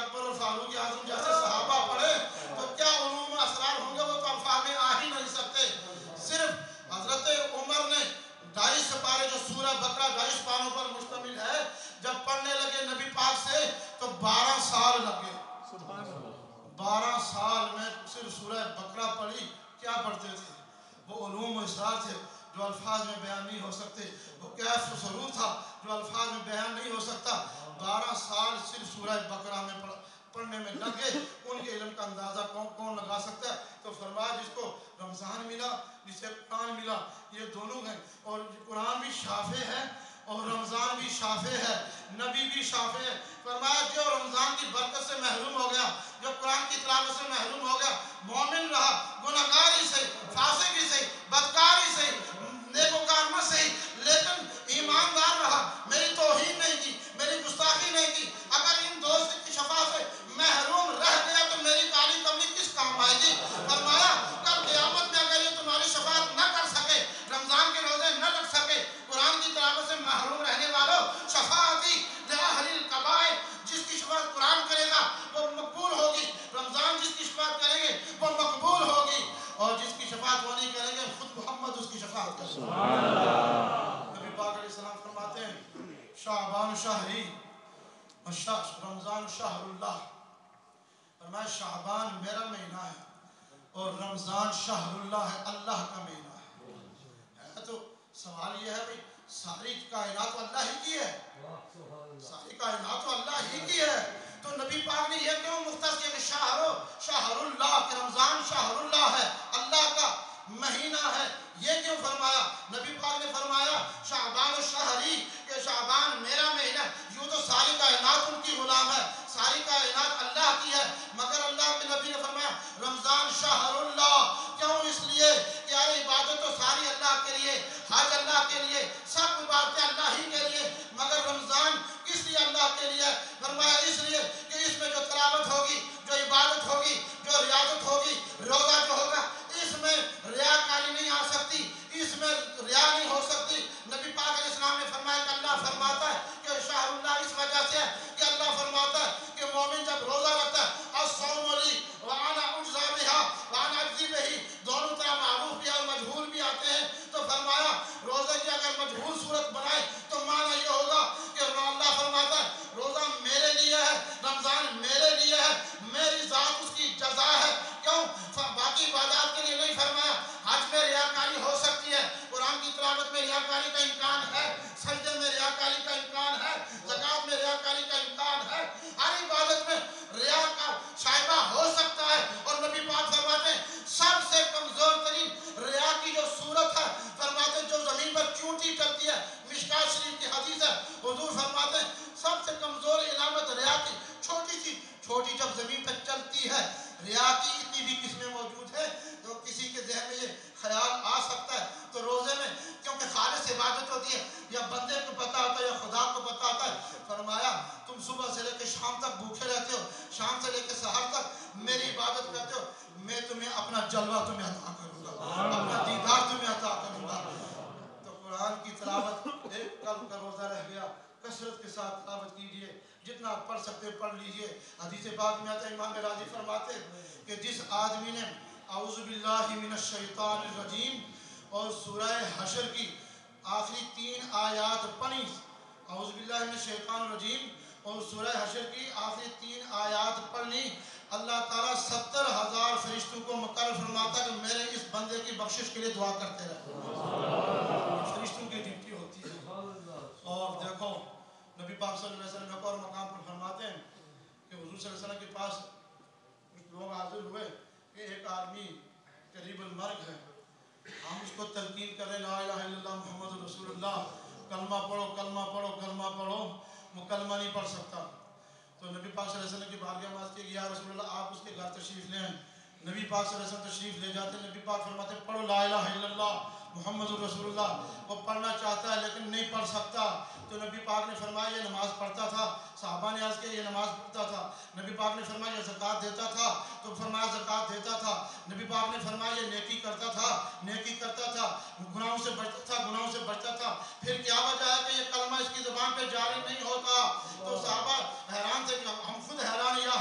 اکبر اور فاروق اعظم جیسے صحابہ پڑھے تو کیا علوم و اسرار ہوں گے، وہ تو الفاظ میں آ ہی نہیں سکتے۔ صرف حضرت عمر نے 2.5 سپارے جو سورہ بقرہ 2.5 پاروں پر مشتمل ہے، جب پڑھنے لگے نبی پاک سے تو 12 سال لگے۔ 12 سال میں صرف سورہ بقرہ پڑھی۔ کیا پڑھتے تھے؟ وہ علوم و اسرار تھے جو الفاظ میں بیان نہیں ہو سکتے، وہ کیف و سرور تھا جو الفاظ میں بیان نہیں ہو سکتا۔ 12 سال صرف سورہ بقرہ میں پڑھنے میں لگے۔ ان کے علم کا اندازہ کون لگا سکتا ہے؟ تو فرمایا جس کو رمضان ملا، جسے قرآن ملا، یہ دونوں ہیں، اور قرآن بھی شافع ہے اور رمضان بھی شافع ہے، نبی بھی شافع ہے۔ فرمایا جو رمضان کی برکت سے محروم ہو گیا، جو قرآن کی تلاوت سے محروم ہو گیا، مومن رہا، گناہگار ہی صحیح، فاسق ہی صحیح، بدکار ہی صحیح، نیکوکار نہ صحیح، لیکن ایماندار رہا، میری توہین نہیں کی، میری گستاخی نہیں کی، اگر ان دوست کی شفاعت سے محروم رہ گیا تو میری کالی کملی کس کام آئے گی؟ فرمایا کل قیامت میں اگر یہ تمہاری شفاعت نہ کر سکے، رمضان کے روزے نہ لگ سکے، قرآن کی تلاوت سے محروم رہنے والوں، شفاعتی لأہل القبائل، جس کی شفاعت قرآن کرے گا وہ مقبول ہوگی، رمضان جس کی شفاعت کریں گے وہ مقبول ہوگی، اور جس کی شفاعت وہ نہیں کریں گے خود محمد اس کی شفاعت کرے گا۔ نبی پاک علیہ السلام فرماتے ہیں شعبان شہری رمضان شہر اللہ، فرمایا شعبان میرا مہینہ ہے اور رمضان شہر اللہ ہے، اللہ کا مہینہ ہے۔ تو سوال یہ ہے بھئی ساری کائنات تو اللہ ہی کی ہے، ساری کائنات تو اللہ ہی کی ہے، تو نبی پاک نے یہ کیوں مختص کیا کہ شہر اللہ، کہ رمضان شہر اللہ ہے، اللہ کا مہینہ ہے، یہ کیوں فرمایا؟ نبی پاک نے فرمایا شعبان شہری، کہ شعبان میرا مہینہ، یوں تو ساری کائنات ان کی غلام ہے، ساری کائنات اللہ کی ہے، مگر اللہ کے نبی نے فرمایا رمضان شہر اللہ، کیوں؟ اس لیے کہ یار عبادت تو ساری اللہ کے لیے، حج اللہ کے لیے، سب عبادتیں اللہ ہی کے لیے، مگر رمضان کس لیے اللہ کے لیے؟ فرمایا اس لیے کہ اس میں جو تلاوت ہوگی، جو عبادت ہوگی، جو ریاضت ہوگی، روزہ جو ہوگا، اس میں ریاکاری نہیں آ سکتی، اس میں ریا نہیں ہو سکتی۔ نبی پاک علیہ السلام نے فرمایا کہ اللہ فرماتا ہے کہ شہر اللہ اس وجہ سے ہے کہ اللہ فرماتا ہے کہ مومن جب روزہ رکھتا ہے الصوم لی وانا اجزی بہا وانا اجزی بہی، دونوں طرح معروف بھی اور مجہول بھی آتے ہیں، تو فرمایا روزہ کی اگر مجہول صورت بنائے تو معنی یہ ہوگا کہ اللہ فرماتا ہے روزہ میرے لیے ہے، رمضان میرے لیے ہے، میری ذات اس کی جزا ہے، کیوں؟ باقی عبادات کے لیے نہیں فرمایا۔ حج میں ریاکاری ہو سکتی ہے، قرآن کی تلاوت میں ریاکاری کا امکان ہے، سجدے میں ریاکاری کا امکان ہے، زکوٰۃ میں ریاکاری کا امکان ہے، ہر عبادت میں ریا کا شائبہ ہو سکتا ہے، اور نبی پاک فرماتے ہیں سب سے کمزور ترین ریا کی جو صورت ہے، فرماتے ہیں جو زمین پر چونٹی چلتی ہے، مشکات شریف کی حدیث ہے، حضور فرماتے ہیں سب سے کمزور علامت ریا کی چھوٹی سی چھوٹی جب زمین پر چلتی ہے، ریا کی اتنی بھی قسمیں موجود ہیں، تو کسی کے ذہن میں یہ خیال آ سکتا ہے تو روزے میں کیونکہ خالص عبادت ہوتی ہے، یا بندے کو پتا ہوتا ہے یا خدا کو پتا ہوتا ہے، فرمایا تم صبح سے لے کے شام تک بھوکے رہتے ہو، شام سے لے کے سحر تک میری عبادت کرتے ہو، میں تمہیں اپنا جلوہ تمہیں عطا کروں گا، اپنا دیدار تمہیں عطا کروں گا۔ تو قرآن کی تلاوت ایک قلب کا روزہ رہ گیا، کثرت کے ساتھ تلاوت کیجئے، جتنا پڑھ سکتے پڑھ لیجئے۔ حدیث پاک میں آتا ہے امام راضی فرماتے کہ جس آدمی نے اعوذ باللہ من الشیطان الرجیم اور سورہ حشر کی آخری 3 آیات پڑھی، اعوذ باللہ من الشیطان الرجیم اور سورہ حشر کی آخری 3 آیات پڑھی، اللہ تعالیٰ 70,000 فرشتوں کو مقرر فرماتا کہ میرے اس بندے کی بخشش کے لیے دعا کرتے رہے، فرشتوں کی ڈیوٹی ہوتی ہے۔ اور دیکھو نبی پاک صلی اللہ علیہ وسلم ایک اور مقام پر فرماتے ہیں کہ حضور صلی اللہ علیہ وسلم کے پاس کچھ لوگ حاضر ہوئے کہ ایک آدمی قریب المرگ ہے، ہم اس کو تلقین کریں لا الہ الا اللہ محمد رسول اللہ، کلمہ پڑھو کلمہ پڑھو کلمہ پڑھو، وہ کلمہ نہیں پڑھ سکتا، تو نبی پاک صلی اللہ علیہ وسلم کی بارگاہ میں عرض کی کہ یا رسول اللہ آپ اس کے گھر تشریف لیں، نبی پاک صلی اللہ علیہ وسلم تشریف لے جاتے ہیں، نبی پاک فرماتے ہیں پڑھو لا الہ الا اللہ محمد رسول اللہ، وہ پڑھنا چاہتا ہے لیکن نہیں پڑھ سکتا، تو نبی پاک نے فرمایا یہ نماز پڑھتا تھا، صحابہ نے عرض کیا یہ نماز پڑھتا تھا، نبی پاک نے فرمایا یہ زکوٰۃ دیتا تھا، تو فرمایا زکوٰۃ دیتا تھا، نبی پاک نے فرمایا یہ نیکی کرتا تھا، نیکی کرتا تھا، گناہوں سے بچتا تھا، گناہوں سے بچتا تھا، پھر کیا وجہ ہے کہ یہ کلمہ اس کی زبان پہ جاری نہیں ہوتا، تو صحابہ حیران تھے کہ ہم خود حیران یا